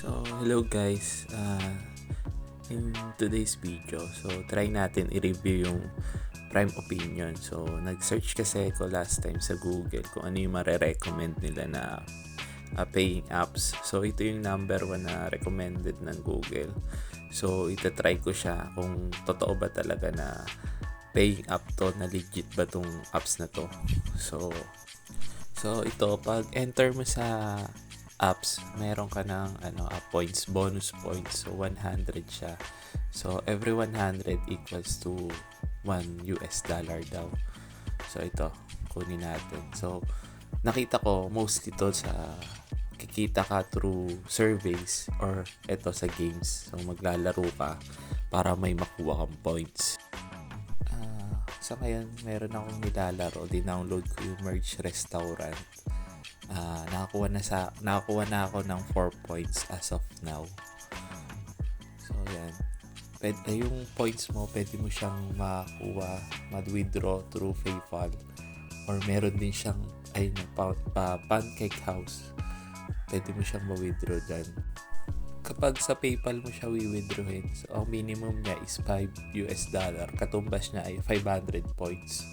So, hello guys. In today's video, try natin i-review yung Prime Opinion. So, nag-search kasi ako last time sa Google kung ano yung mare-recommend nila na paying apps. So, ito yung number 1 na recommended ng Google. So, itatry ko siya kung totoo ba talaga na paying app to, na legit ba tong apps na to. So ito, pag enter mo sa apps, meron ka ng points, bonus points. So 100 siya. So every 100 equals to $1 daw. So ito, kunin natin. So nakita ko most ito sa kikita ka through surveys or ito sa games. So maglalaro ka para may makuha kang points. Sa ngayon, meron akong nilalaro. Dinownload ko yung Merge Restaurant. Nakakuha na ako ng 4 points as of now. So, yan. Yung points mo, pwede mo siyang makuha, mag-withdraw through PayPal. Or meron din siyang, Pancake House. Pwede mo siyang ma-withdraw dyan. Kapag sa PayPal mo siya withdrawin, so ang minimum niya is $5. Katumbas niya ay 500 points.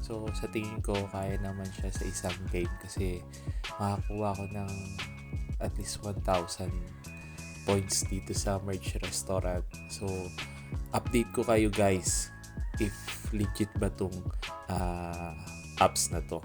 So sa tingin ko, kaya naman siya sa isang game kasi makakuha ko ng at least 1,000 points dito sa Merge Restaurant. So update ko kayo guys if legit ba tong apps na to.